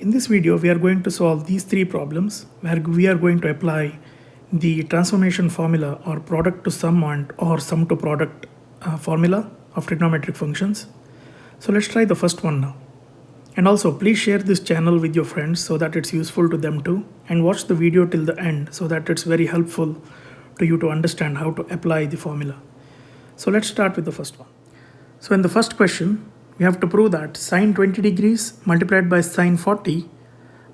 In this video, we are going to solve these three problems where we are going to apply the transformation formula or product to sum or sum to product formula of trigonometric functions. So let's try the first one now. And also please share this channel with your friends so that it's useful to them too, and watch the video till the end so that it's very helpful to you to understand how to apply the formula. So let's start with the first one. So in the first question, we have to prove that sine 20 degrees multiplied by sine 40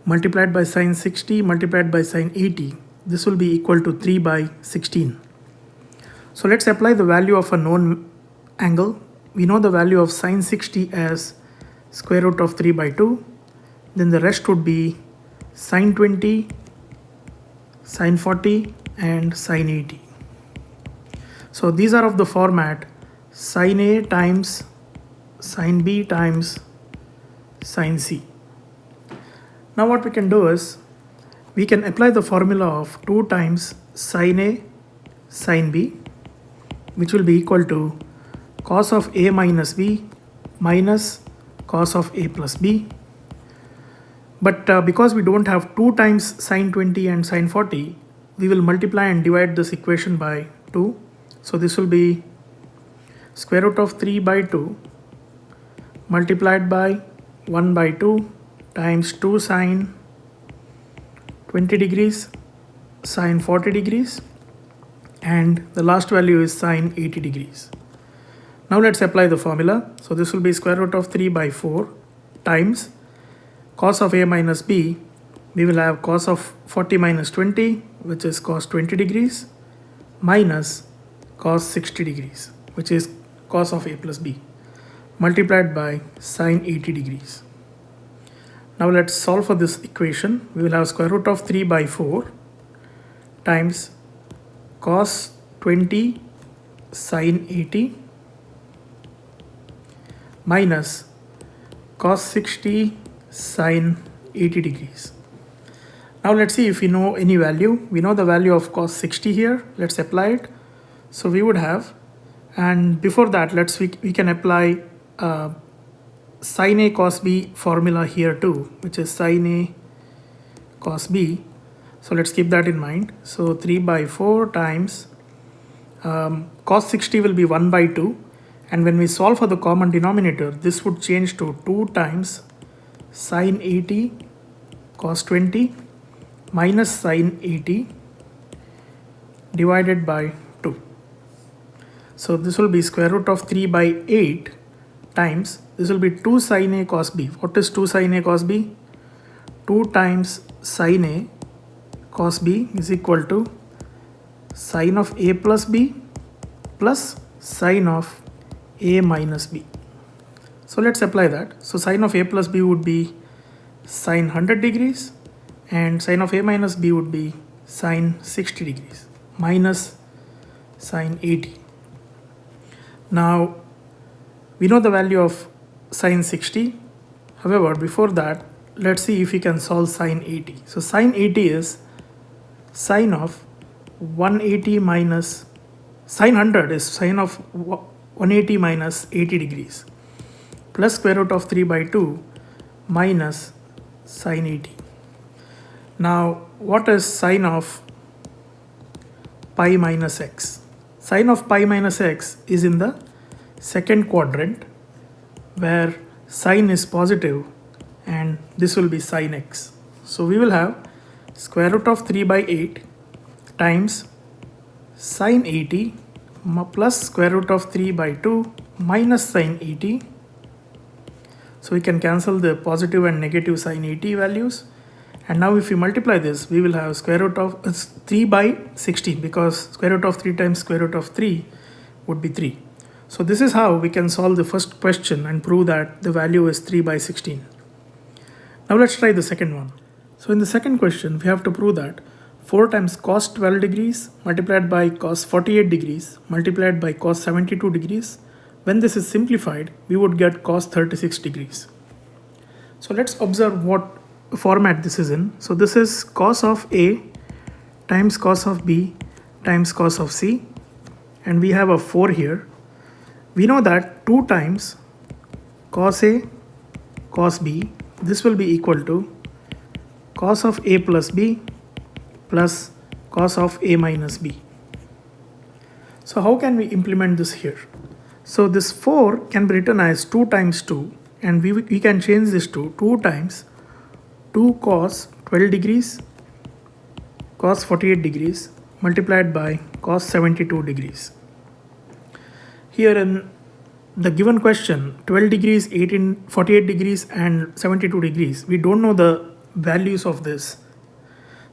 multiplied by sine 60 multiplied by sine 80, this will be equal to 3 by 16. So let's apply the value of a known angle. We know the value of sine 60 as square root of 3 by 2. Then the rest would be sine 20, sine 40 and sine 80. So these are of the format sine A times sine B times sine C. Now what we can do is we can apply the formula of 2 times sine A sine B, which will be equal to cos of A minus B minus cos of A plus B. But because we don't have 2 times sine 20 and sine 40, we will multiply and divide this equation by 2. So this will be square root of 3 by 2 multiplied by 1 by 2 times 2 sine 20 degrees sine 40 degrees, and the last value is sine 80 degrees. Now let's apply the formula. So this will be square root of 3 by 4 times cos of A minus B. We will have cos of 40 minus 20, which is cos 20 degrees, minus cos 60 degrees, which is cos of A plus B, multiplied by sine 80 degrees. Now let's solve for this equation. We will have square root of 3 by 4 times cos 20 sine 80 minus cos 60 sine 80 degrees. Now let's see if we know any value. We know the value of cos 60 here. Let's apply it. So we would have, and before that we can apply SinA.CosB formula here too, which is SinA.CosB. So let's keep that in mind. So 3 by 4 times cos 60 will be 1 by 2, and when we solve for the common denominator, this would change to 2 times sine 80 cos 20 minus sine 80 divided by 2. So this will be square root of 3 by 8 times, this will be 2 sine A cos B. What is 2 sine A cos B? 2 times sine A cos B is equal to sine of A plus B plus sine of A minus B. So let's apply that. So sine of A plus B would be sine 100 degrees and sine of A minus B would be sine 60 degrees minus sine 80. Now we know the value of sine 60. However, before that, let's see if we can solve sine 80. So sine 80 is sine of 180 minus sine 100 is sine of 180 minus 80 degrees plus square root of 3 by 2 minus sine 80. Now what is sine of pi minus x? Sine of pi minus x is in the second quadrant where sine is positive, and this will be sine x. So we will have square root of 3 by 8 times sine 80 plus square root of 3 by 2 minus sine 80. So we can cancel the positive and negative sine 80 values. And now if we multiply this, we will have square root of 3 by 16, because square root of 3 times square root of 3 would be 3. So this is how we can solve the first question and prove that the value is 3 by 16. Now let's try the second one. So in the second question, we have to prove that 4 times cos 12 degrees multiplied by cos 48 degrees multiplied by cos 72 degrees. When this is simplified, we would get cos 36 degrees. So let's observe what format this is in. So this is cos of A times cos of B times cos of C, and we have a 4 here. We know that 2 times cos A cos B this will be equal to cos of a plus b plus cos of a minus b. So how can we implement this here? So this 4 can be written as 2 times 2, and we can change this to 2 times 2 cos 12 degrees cos 48 degrees multiplied by cos 72 degrees. Here in the given question, 12 degrees, 48 degrees and 72 degrees, we don't know the values of this.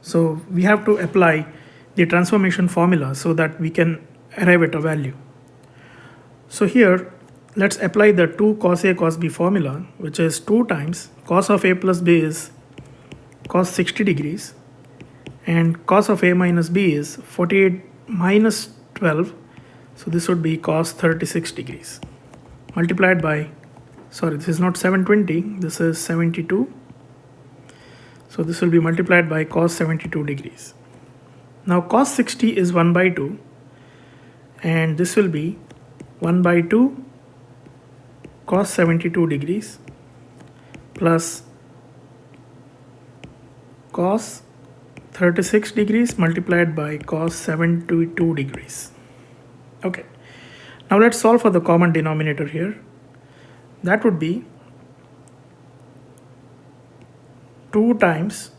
So we have to apply the transformation formula so that we can arrive at a value. So here, let's apply the 2 CosA.CosB formula, which is 2 times cos of a plus b is cos 60 degrees and cos of a minus b is 48 minus 12. So this would be cos 36 degrees multiplied by, sorry, this is not 720, this is 72. So this will be multiplied by cos 72 degrees. Now cos 60 is 1 by 2 and this will be 1 by 2 cos 72 degrees plus cos 36 degrees multiplied by cos 72 degrees. Okay, now let's solve for the common denominator here. That would be 2 times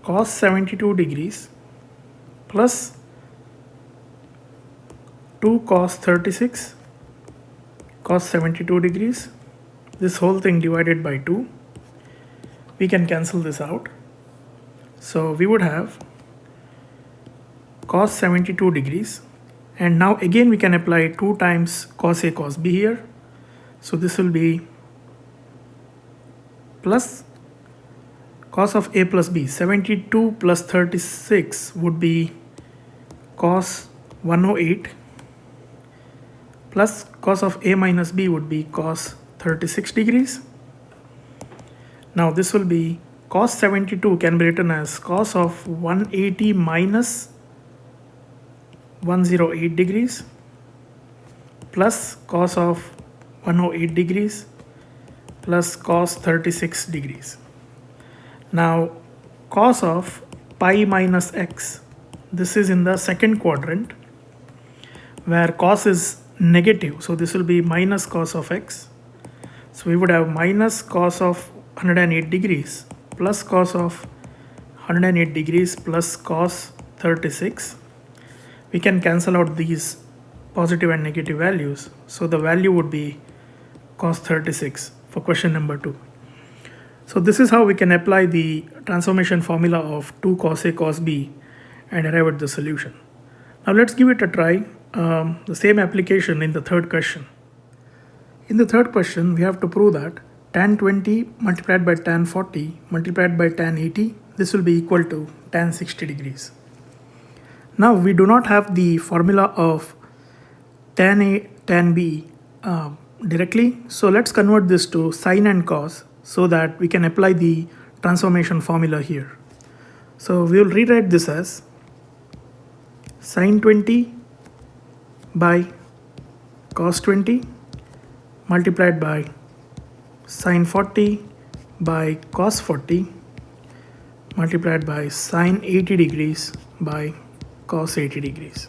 cos 72 degrees plus 2 cos 36 cos 72 degrees, this whole thing divided by 2. We can cancel this out. So we would have cos 72 degrees, and now again we can apply 2 times CosA.CosB here. So this will be plus cos of a plus b, 72 plus 36 would be cos 108 plus cos of a minus b would be cos 36 degrees. Now this will be cos 72 can be written as cos of 180 minus 108 degrees plus cos of 108 degrees plus cos 36 degrees. Now cos of pi minus x, this is in the second quadrant where cos is negative, so this will be minus cos of x. So we would have minus cos of 108 degrees plus cos of 108 degrees plus cos 36. We can cancel out these positive and negative values, so the value would be cos 36 for question number 2. So this is how we can apply the transformation formula of 2 CosA.CosB and arrive at the solution. Now let's give it a try, the same application in the third question. In the third question, we have to prove that tan 20 multiplied by tan 40 multiplied by tan 80, this will be equal to tan 60 degrees. Now we do not have the formula of tan A, tan B directly, so let's convert this to sine and cos so that we can apply the transformation formula here. So we will rewrite this as sine 20 by cos 20 multiplied by sine 40 by cos 40 multiplied by sine 80 degrees by cos 80 degrees.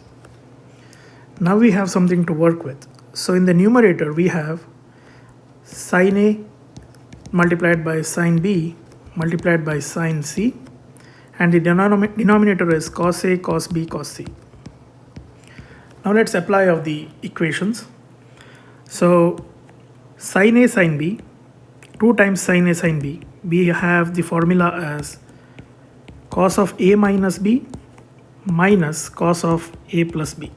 Now we have something to work with. So in the numerator we have sine A multiplied by sine B multiplied by sine C, and the denominator is CosA, CosB, Cos C. Now let's apply of the equations. So sine A sine B, 2 times sine A sine B, we have the formula as cos of A minus B minus cos of A plus B.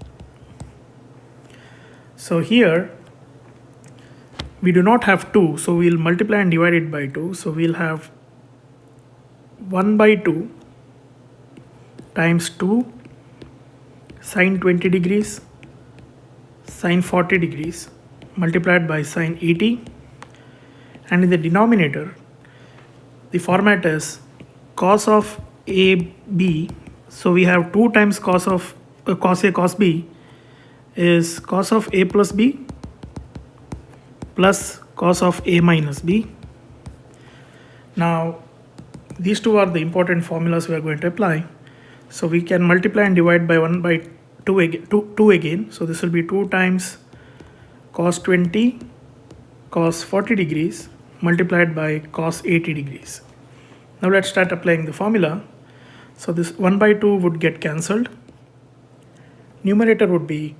So here we do not have 2, so we'll multiply and divide it by 2. So we'll have 1 by 2 times 2 sine 20 degrees sine 40 degrees multiplied by sine 80, and in the denominator the format is cos of AB. So we have 2 times cos of CosA cos B is cos of A plus B plus cos of A minus B Now these two are the important formulas we are going to apply. So we can multiply and divide by 1 by 2 again. So this will be 2 times cos 20 cos 40 degrees multiplied by cos 80 degrees. Now let's start applying the formula. So this 1 by 2 would get cancelled. Numerator would be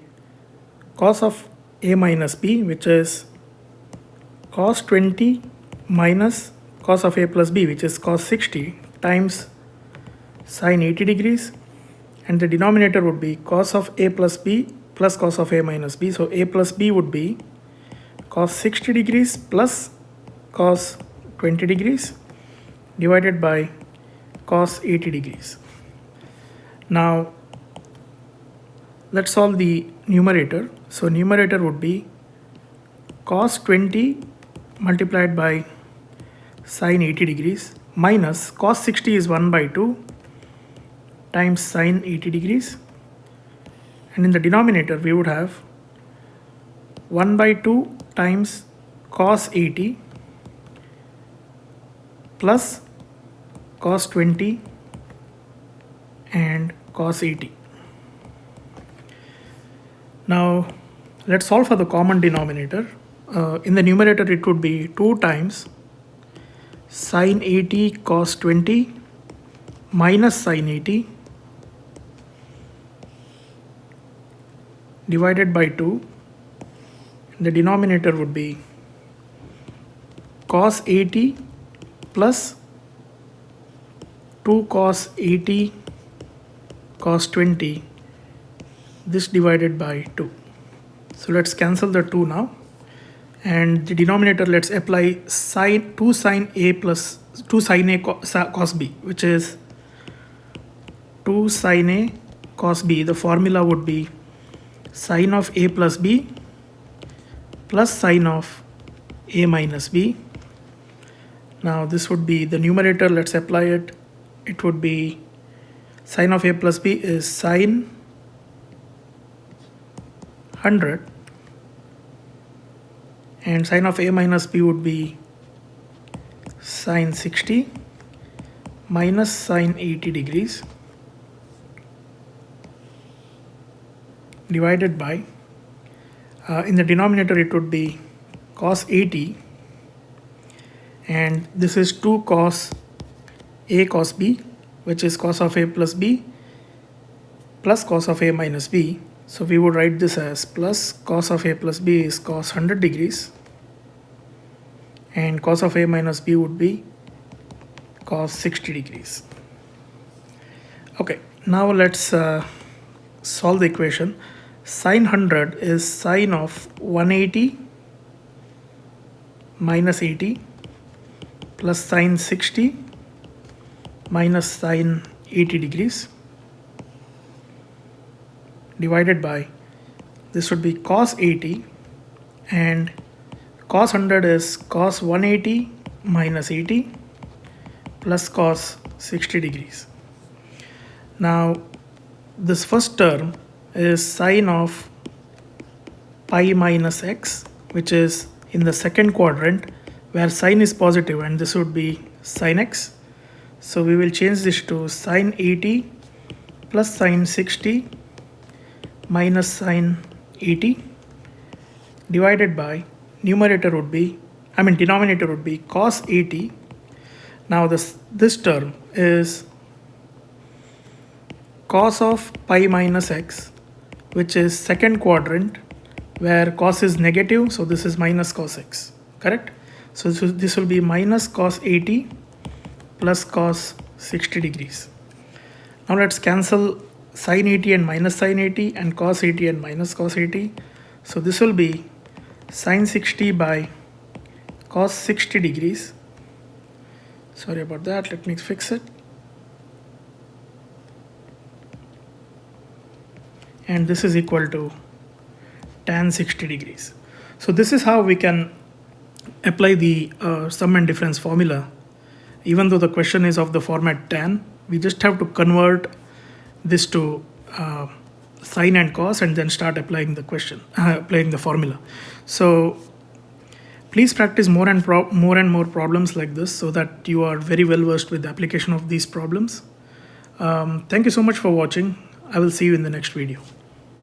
cos of a minus b, which is cos 20 minus cos of a plus b, which is cos 60, times sine 80 degrees, and the denominator would be cos of a plus b plus cos of a minus b. So a plus b would be cos 60 degrees plus cos 20 degrees divided by cos 80 degrees. Now let's solve the numerator. So numerator would be cos 20 multiplied by sine 80 degrees minus cos 60 is 1 by 2 times sine 80 degrees, and in the denominator we would have 1 by 2 times cos 80 plus cos 20 and cos 80. Now let's solve for the common denominator. In the numerator it would be 2 times sine 80 cos 20 minus sine 80 divided by 2. The denominator would be cos 80 plus 2 cos 80 cos 20, this divided by 2. So let's cancel the 2 now, and the denominator let's apply sine 2 sine a plus 2 sine a cos b, which is 2 sine a cos b. The formula would be sine of a plus b plus sine of a minus b. Now this would be the numerator, let's apply it. It would be sine of a plus b is sine 100, and sine of a minus b would be sine 60 minus sine 80 degrees divided by, in the denominator it would be cos 80, and this is 2 cos a cos b, which is cos of a plus b plus cos of a minus b. So we would write this as plus cos of a plus b is cos 100 degrees, and cos of a minus b would be cos 60 degrees. Okay, now let's solve the equation. Sine 100 is sine of 180 minus 80 plus sine 60 minus sine 80 degrees divided by, this would be cos 80, and cos 100 is cos 180 minus 80 plus cos 60 degrees. Now this first term is sine of pi minus x, which is in the second quadrant where sine is positive, and this would be sine x. So we will change this to sine 80 plus sine 60 minus sine 80 divided by, denominator would be cos 80. Now this term is cos of pi minus x, which is second quadrant where cos is negative, so this is minus cos x, correct? So this will be minus cos 80 plus cos 60 degrees. Now let's cancel sine 80 and minus sine 80 and cos 80 and minus cos 80. So this will be sine 60 by cos 60 degrees. Sorry about that, let me fix it. And this is equal to tan 60 degrees. So this is how we can apply the sum and difference formula. Even though the question is of the format tan, we just have to convert this to sine and cos and then start applying the formula. So Please practice more and more problems like this so that you are very well versed with the application of these problems. Thank you so much for watching. I will see you in the next video.